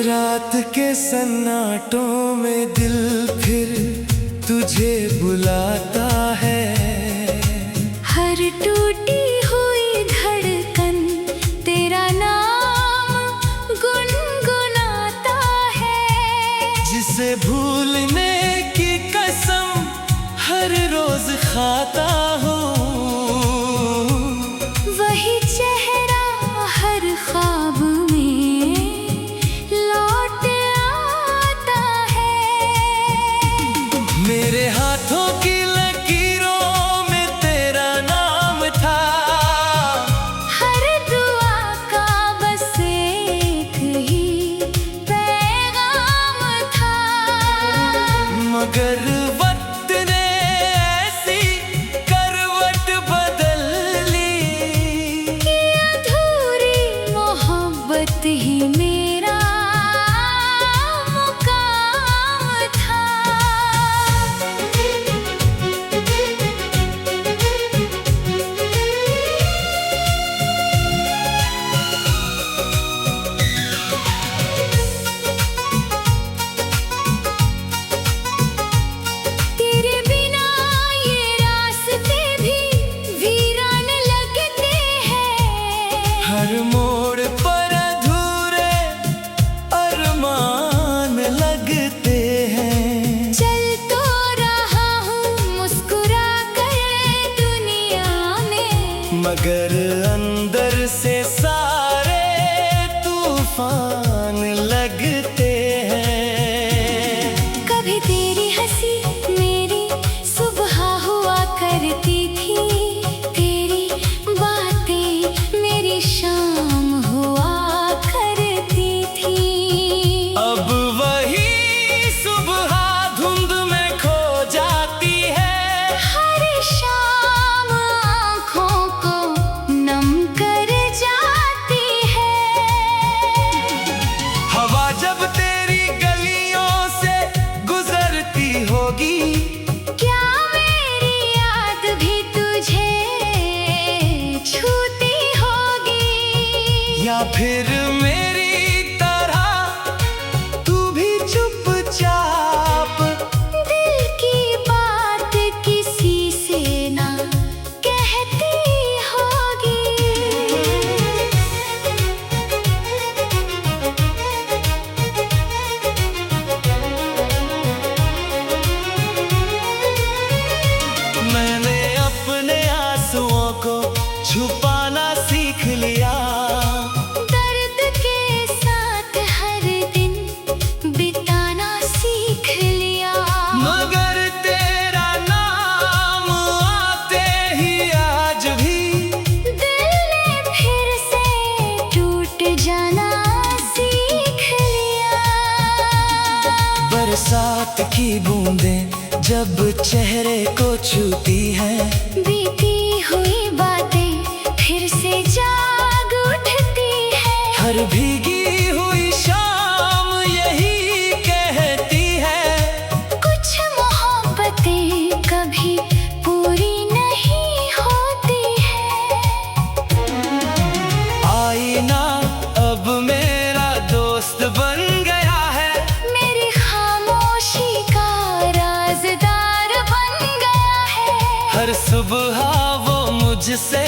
रात के सन्नाटों में दिल फिर तुझे बुलाता है। हर टूटी हुई धड़कन तेरा नाम गुनगुनाता है। जिसे भूलने की कसम हर रोज खाता हूँ, वही चेहरा हर ख्वाब में लौट आता है। मेरे हाथों की लकीरों में तेरा नाम था। हर दुआ का बस एक ही पैगाम था। मगर वक्त ने ऐसी करवट बदल ली कि अधूरी मोहब्बत ही मेरा मुकाम था। तेरे बिना ये रास्ते भी वीरान लगते हैं। हर मोड़ पर अधूरे अरमान लगते हैं। चल तो रहा हूँ मुस्कुरा कर दुनिया में, मगर अंदर से सारे तूफान लगते हैं। कभी तेरी हंसी मेरी सुबह हुआ करती थी। तेरी बातें मेरी शाम हुआ करती थी। अब वही सुबह धुंध में खो जाती है। हर शाम आँखों को नम कर जाती है। हवा जब तेरी गलियों से गुजरती होगी, क्या मेरी याद भी तुझे छूती होगी? या फिर मेरी तरह तू भी चुपचाप दिल की बात किसी से ना कहती होगी। मैंने अपने आंसुओं को छुपाना सीख लिया। दर्द के साथ हर दिन बिताना सीख लिया। मगर तेरा नाम आते ही आज भी दिल ने फिर से टूट जाना सीख लिया। बरसात की बूंदें जब चेहरे को छूती हैं, बीती हुई बातें फिर से जाग उठती है। हर भीगी हुई शाम यही कहती है। कुछ मोहब्बतें कभी पूरी नहीं होती है। आईना अब मेरा दोस्त बन गया है। मेरी खामोशी का राज़दार बन गया है। हर सुबह वो मुझसे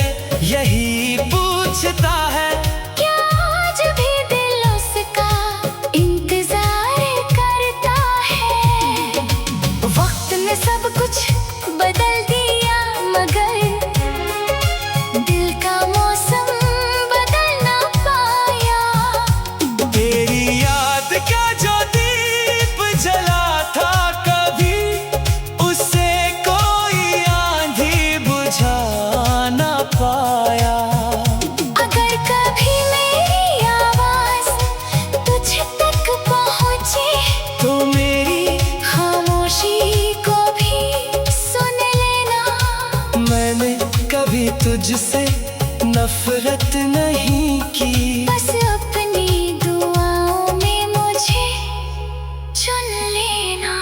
यही पूछता है। क्या आज भी दिल उसका इंतजार करता है? वक्त ने सब कुछ बदल दिया, मगर दिल का मौसम बदल ना पाया। तेरी याद का जो दीप जला था कभी, उसे कोई आंधी बुझा ना पाया। अगर कभी मेरी आवाज तुझ तक पहुंची, तो मेरी खामोशी को भी सुन लेना। मैंने कभी तुझसे नफरत नहीं की। बस अपनी दुआओं में मुझे चुन लेना।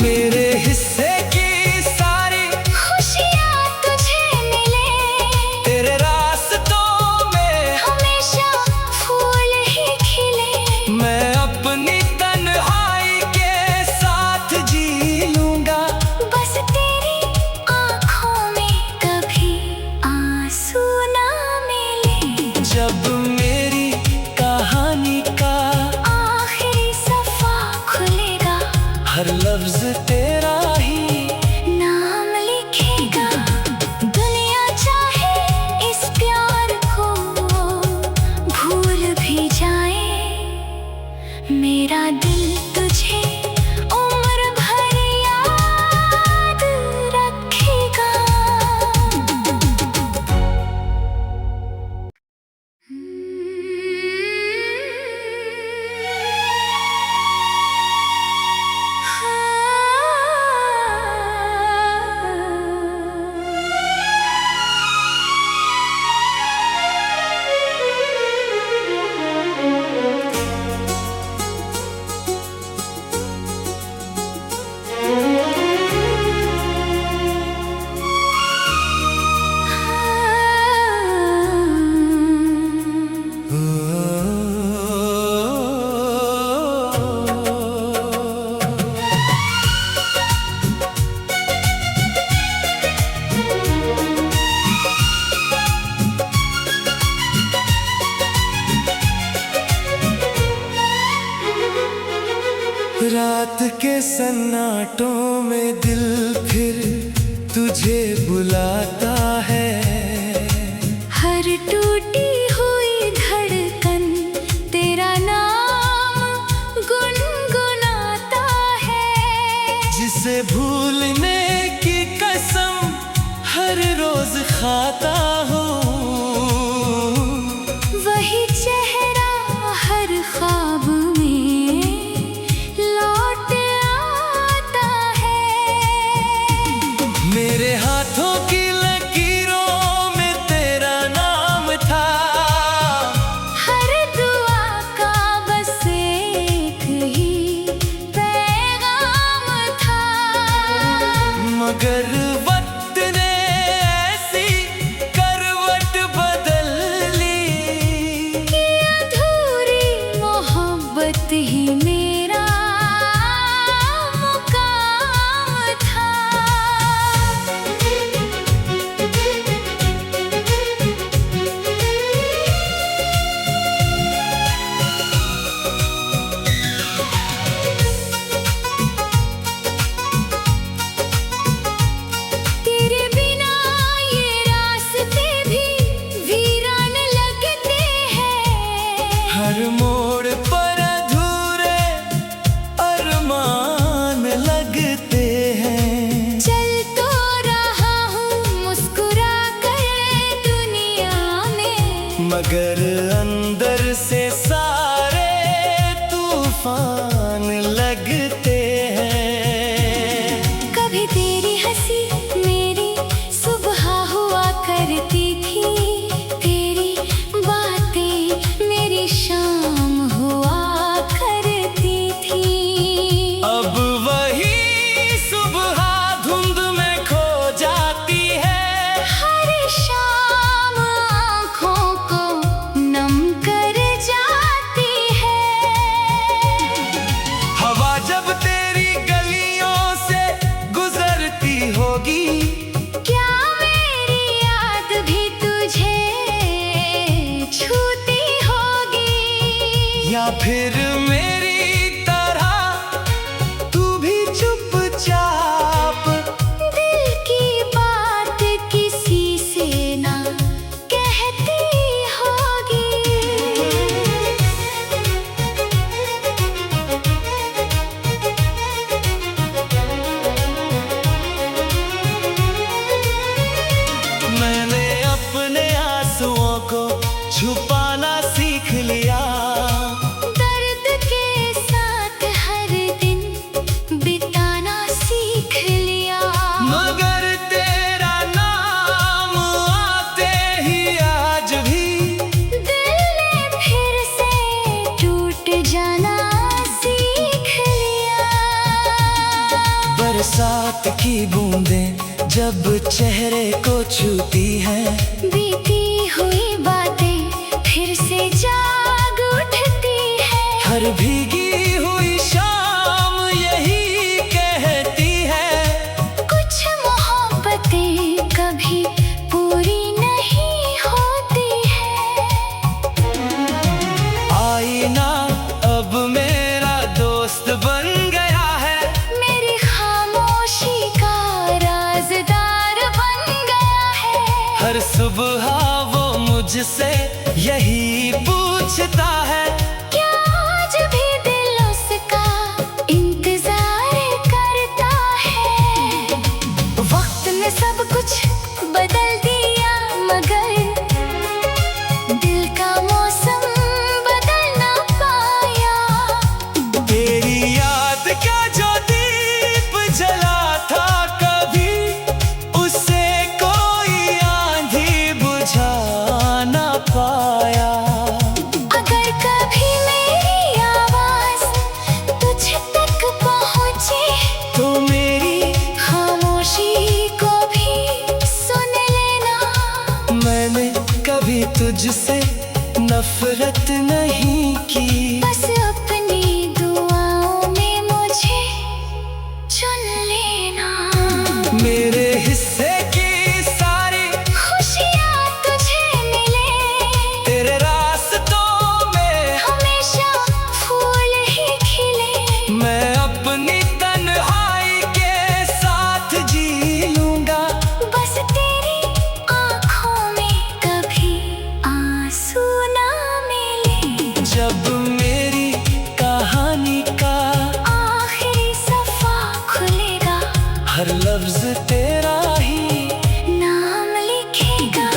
मेरे हिस्से की सारी खुशियाँ तुझे मिले, तेरे रास्तों में हमेशा फूल ही खिले। मैं जब मेरी कहानी का आखिरी सफा खुलेगा, हर लफ्ज तेरा ही नाम लिखेगा। दुनिया चाहे इस प्यार को भूल भी जाए, मेरा दिल तुझे उम्र भर याद रखेगा। रात के सन्नाटों में दिल फिर तुझे बुलाता है। हर टूटी हुई धड़कन तेरा नाम गुनगुनाता है। जिसे भूलने की कसम हर रोज खाता हूँ, वही चेहरा हर ख्वाब में लौट आता है। मेरे हाथों की लकीरों में तेरा नाम था। हर दुआ का बस एक ही पैगाम था। मगर वक्त ने ऐसी करवट बदल ली कि अधूरी मोहब्बत ही मेरा मुकाम था। तेरे बिना ये रास्ते भी वीरान लगते हैं। हर मोड़ पर अधूरे अरमान लगते हैं। चल तो रहा हूँ मुस्कुरा कर दुनिया में, मगर अंदर से सारे तूफान लगते हैं। कभी तेरी हंसी मेरी सुबह हुआ करती थी। तेरी बातें मेरी शाम हुआ करती थी। अब वही सुबह धुंध में खो जाती है। हर शाम आँखों को नम कर जाती है। हवा जब तेरी गलियों से गुजरती होगी, क्या मेरी याद भी तुझे छूती होगी? या फिर मेरी तरह तू भी चुपचाप दिल की बात किसी से ना कहती होगी। मैंने अपने आंसुओं को छुपाना सीख लिया। दर्द के साथ हर दिन बिताना सीख लिया। मगर तेरा नाम आते ही आज भी दिल ने फिर से टूट जाना सीख लिया। बरसात की बूंदें जब चेहरे को छूती हैं, बीती हुई बातें फिर से जाग उठती है। हर भीगी हुई शाम यही कहती है, कुछ मोहब्बतें कभी पूरी नहीं होती है। हर सुबह वो मुझसे यही पूछता है, क्या आज भी दिल उसका इंतजार करता है। वक्त ने सब कुछ बदल दिया, मगर दिल का मौसम बदल ना पाया। तेरी याद का जो दीप जला था, कभी उसे कोई आंधी बुझा ना पाया। अगर कभी मेरी आवाज तुझ तक पहुंचे, तो मेरी खामोशी को भी सुन लेना। मैंने कभी तुझसे नफरत नहीं की, बस अपनी दुआओं में मुझे चुन लेना। मेरे हिस्से की सारी खुशियाँ तुझे मिले, तेरे रास्तों में हमेशा फूल ही खिले। मैं अपनी तन्हाई के साथ जी लूंगा, बस तेरी आँखों में कभी आंसू ना मिले। जब मेरी कहानी का आखिरी सफा खुलेगा, हर लफ्ज तेरा ही नाम लिखेगा।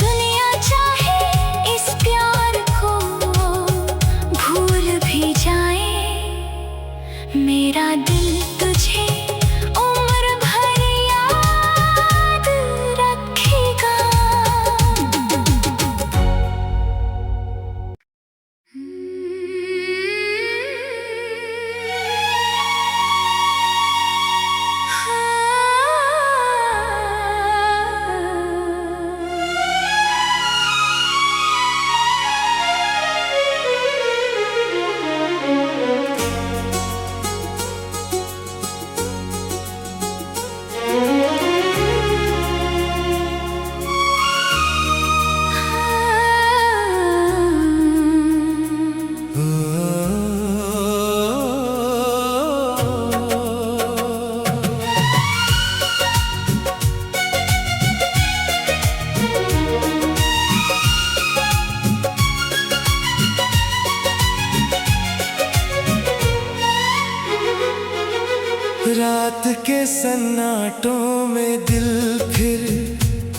दुनिया चाहे इस प्यार को भूल भी जाए, मेरा दिल तुझे उम्र भर याद रखेगा। रात के सन्नाटों में दिल फिर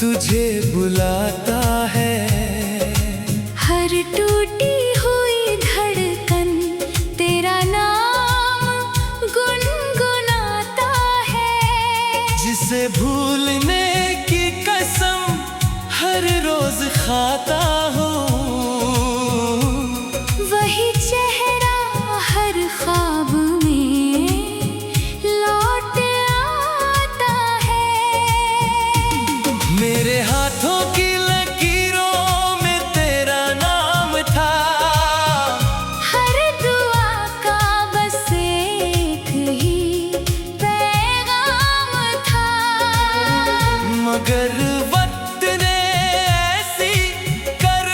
तुझे बुलाता है। हर टूटी हुई धड़कन तेरा नाम गुनगुनाता है। जिसे भूलने की कसम हर रोज खाता हूँ, वही चेहरा हर ख्वाब में लौट आता है। मेरे हाथों की लकीरों में तेरा नाम था, हर दुआ का बस एक ही पैगाम था। मगर वक्त ने ऐसी कर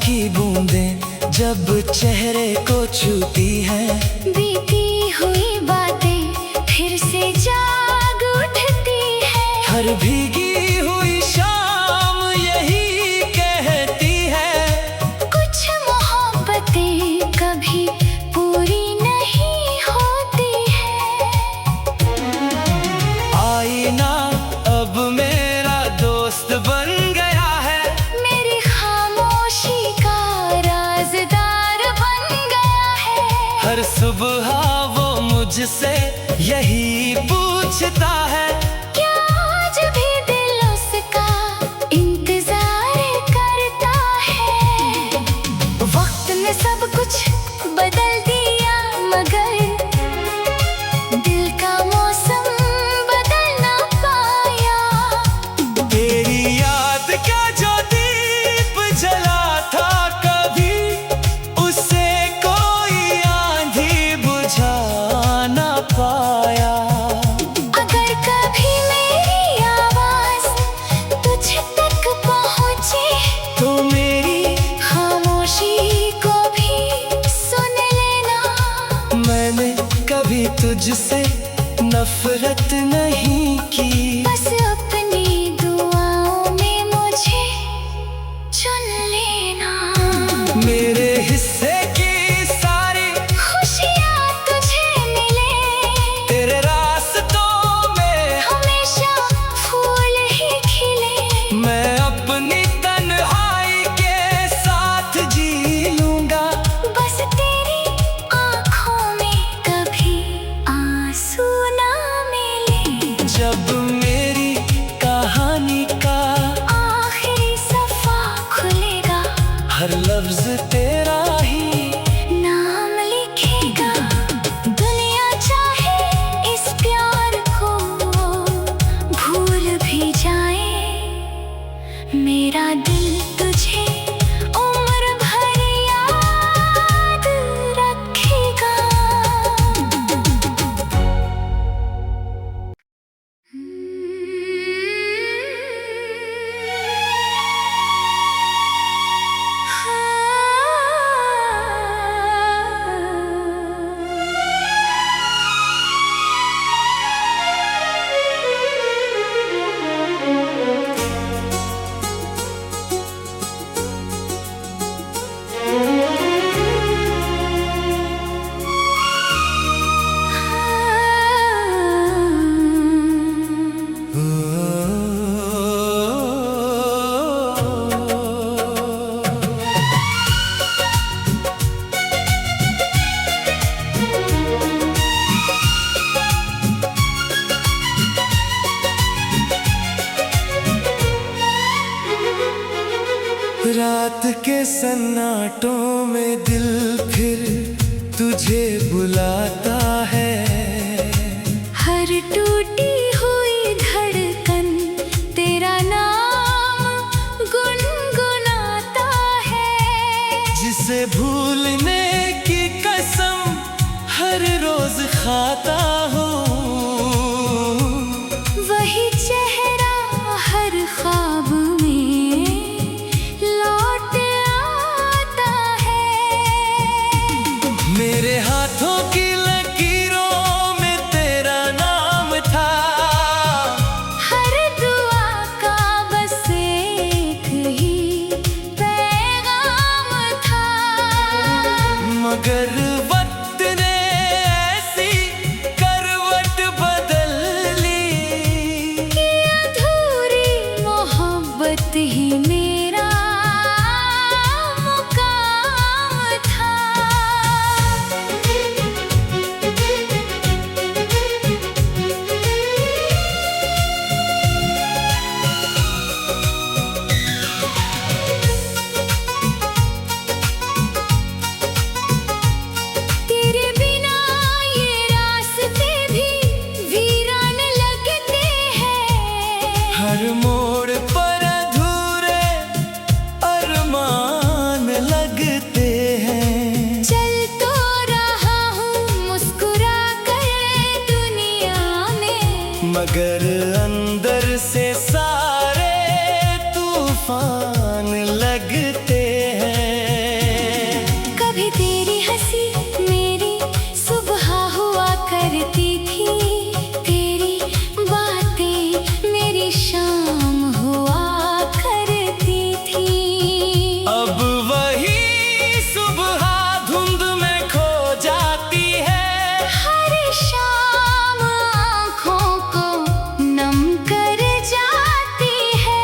की बूंदें जब चेहरे को छूती हैं, बीती हुई बातें फिर से जाग उठती है। हर भीगी हुई शाम यही कहती है, कुछ मोहब्बतें कभी पूरी नहीं होती है। आईना अब मेरा दोस्त बन गया है, मेरी खामोशी का राज़दार बन गया है। हर सुबह वो मुझसे यही पूछता है, क्या आज भी दिल उसका इंतजार करता है। वक्त ने सब कुछ बदल दिया मगर दिल का मौसम बदल ना पाया। तेरी याद का जो दीप जला था कभी, उसे कोई आंधी बुझा ना पाया। अगर कभी मेरी आवाज तुझ तक पहुंचे तो मेरी खामोशी को भी सुन लेना। मैंने कभी तुझसे नफरत नहीं की, बस अपनी दुआओं में मुझे चुन लेना। मेरे हिस्से की सारी खुशियाँ तुझे मिले, तेरे रास्तों में हमेशा फूल ही खिले। मैं अपनी तन्हाई के साथ जी लूंगा, बस तेरी आँखों में कभी आंसू ना मिले। जब मेरी कहानी का आखिरी सफा खुलेगा, हर लफ्ज तेरा ही नाम लिखेगा। दुनिया चाहे इस प्यार को भूल भी जाए, मेरा दिल तुझे उम्र भर याद रखेगा। रात के सन्नाटों में दिल फिर तुझे बुलाता है, हर टूटी हुई धड़कन तेरा नाम गुनगुनाता है। जिसे भूलने की कसम हर रोज खाता हूँ, वही चेहरा हर ख्वाब में लौट आता है। मेरे हाथों की लकीरों में तेरा नाम था, हर दुआ का बस एक ही पैगाम था। मगर वक्त ने ऐसी करवट बदल ली कि अधूरी मोहब्बत ही मेरा मुकाम था। तेरे बिना ये रास्ते भी वीरान लगते हैं। हर मोड़ पर अधूरे अरमान लगते हैं। चल तो रहा हूँ मुस्कुरा कर दुनिया में, मगर अंदर से सारे तूफान लगते हैं। हंसी मेरी सुबह हुआ करती थी, तेरी बातें मेरी शाम हुआ करती थी। अब वही सुबह धुंध में खो जाती है, हर शाम आँखों को नम कर जाती है।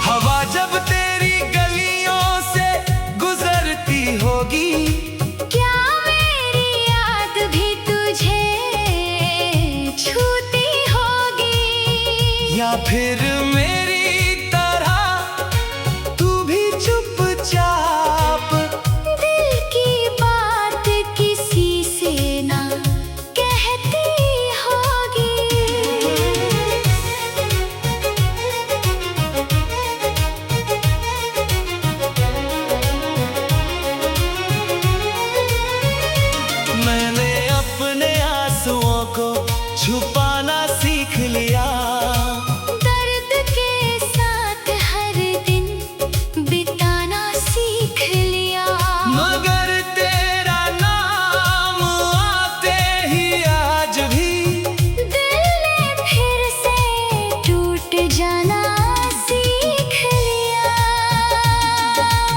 हवा जब तेरी गलियों से गुजरती होगी, क्या मेरी याद भी तुझे छूती होगी? या फिर मेरी तरह तू भी चुपचाप दिल की बात किसी से ना कहती होगी। मैंने अपने आंसुओं को छुपाना सीख लिया, दर्द के साथ हर दिन बिताना सीख लिया। मगर तेरा नाम आते ही आज भी दिल ने फिर से टूट जाना सीख लिया।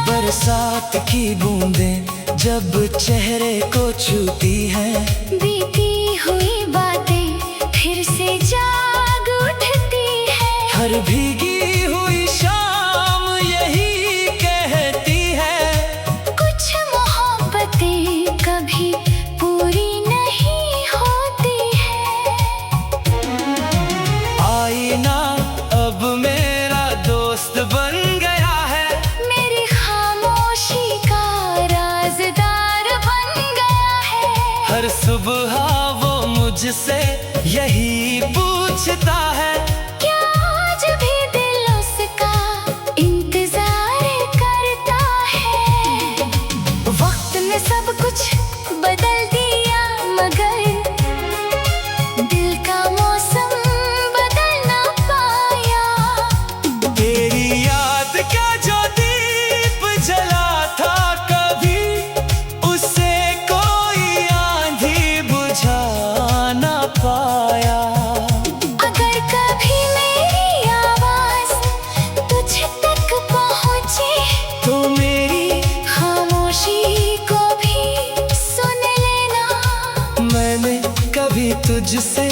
बरसात की बूंदें जब चेहरे को छूती हैं, बीती हुई बातें फिर से जाग उठती है। हर भीगी हुई शाम यही कहती है, कुछ मोहब्बतें कभी पूरी नहीं होती है। आईना अब मेरा दोस्त बन गया है, मेरी खामोशी का राज़दार बन गया है। हर सुबह वो मुझसे यही पूछता है, क्या आज भी दिल उसका इंतजार करता है? वक्त ने सब कुछ बदल दिया, मगर दिल का मौसम बदल ना पाया। तेरी याद का जो दीप जला था कभी, उसे कोई आंधी बुझा ना पाया। अगर कभी मेरी आवाज तुझ तक पहुंचे, तो मेरी खामोशी को भी सुन लेना। मैंने कभी तुझसे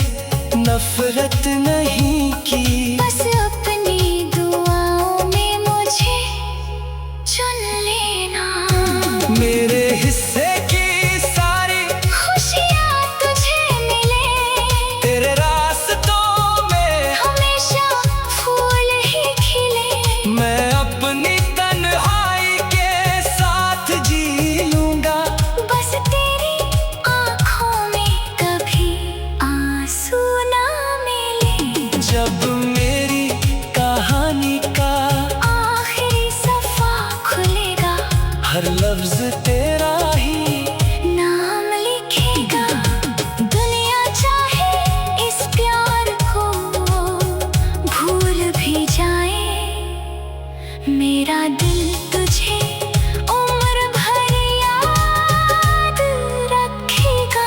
नफरत नहीं की, बस अपनी दुआओं में मुझे चुन लेना। मेरे हिस्से की सारी खुशियाँ तुझे मिले, तेरे रास्तों में हमेशा फूल ही खिले। मैं अपनी तन्हाई के साथ जी लूंगा, बस तेरी आँखों में कभी आंसू ना मिले। जब मेरी कहानी का आखिरी सफा खुलेगा, हर लफ्ज तेरा ही नाम लिखेगा। दुनिया चाहे इस प्यार को भूल भी जाए, मेरा दिल तुझे उम्र भर याद रखेगा।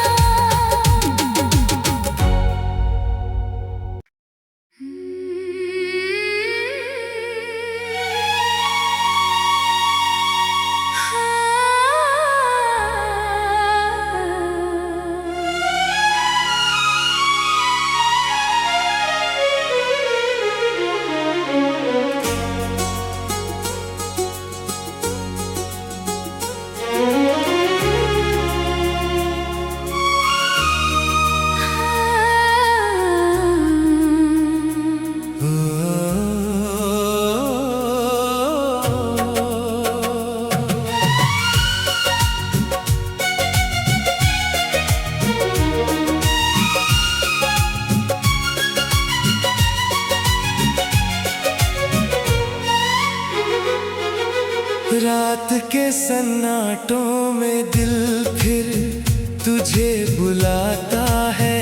रात के सन्नाटों में दिल फिर तुझे बुलाता है।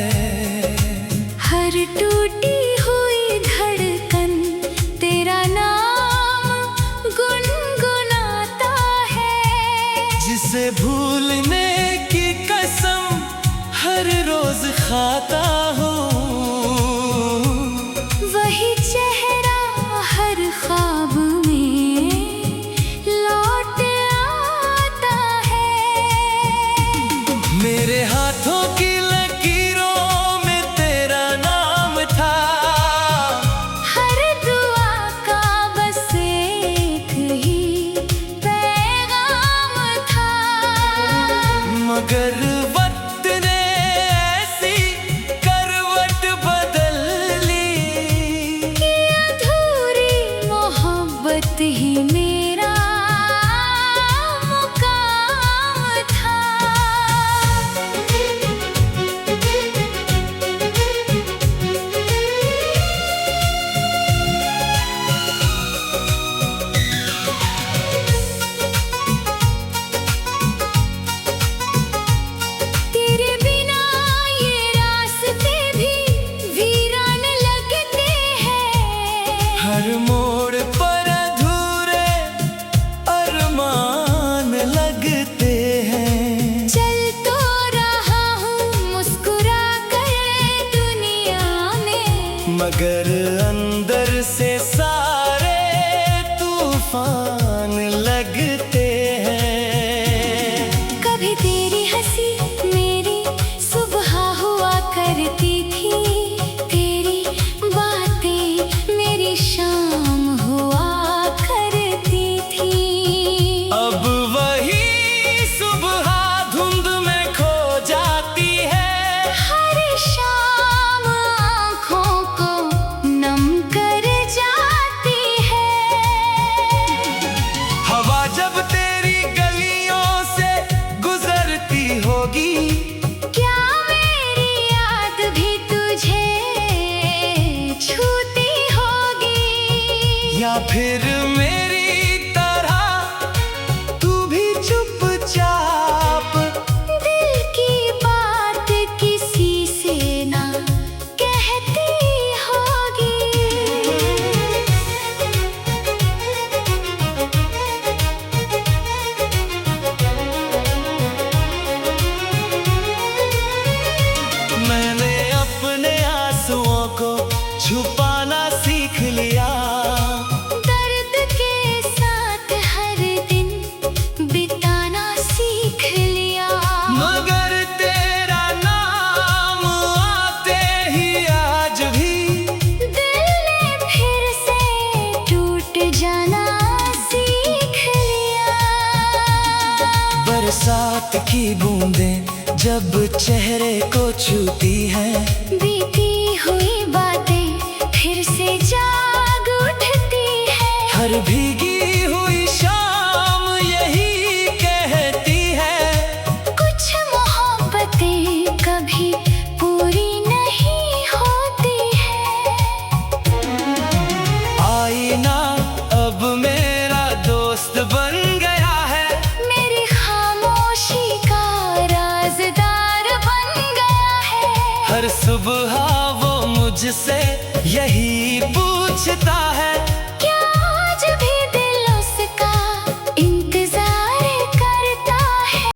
हर टूटी हुई धड़कन तेरा नाम गुनगुनाता है। जिसे भूलने की कसम हर रोज खाता हूँ, वही चेहरा हर ख्वाब में लौट आता है। मेरे हाथों की लकीरों में तेरा नाम था, हर दुआ का बस एक ही पैगाम था। मगर वक्त ने ऐसी करवट बदल ली कि अधूरी मोहब्बत ही मेरा मुकाम था। तेरे बिना ये रास्ते भी वीरान लगते हैं। हर मोड़ पर अधूरे अरमान लगते हैं। चल तो रहा हूँ मुस्कुरा कर दुनिया में, मगर अंदर से सारे तूफान लगते हैं। कभी तेरी हंसी मेरी सुबह हुआ करती थी, तेरी बातें मेरी शाम हुआ करती थी। अब वही सुबह धुंध में खो जाती है, हर शाम आँखों को नम कर जाती है। हवा जब तेरी गलियों से गुजरती होगी, क्या मेरी याद भी तुझे छूती होगी? या फिर मेरी तरह तू भी चुपचाप दिल की बात किसी से ना कहती होगी। मैंने अपने आंसुओं को छुपाना सीख लिया, दर्द के साथ हर दिन बिताना सीख लिया। मगर तेरा नाम आते ही आज भी दिल ने फिर से टूट जाना सीख लिया। बरसात की बूंदें जब चेहरे को छूती हैं, बीती हुई बातें फिर से जाग उठती है। हर भीगी हुई शाम यही कहती है, कुछ मोहब्बतें कभी पूरी नहीं होती है। आईना अब मेरा दोस्त बन गया है, मेरी खामोशी का राज़दार बन गया है। हर सुबह वो मुझसे यही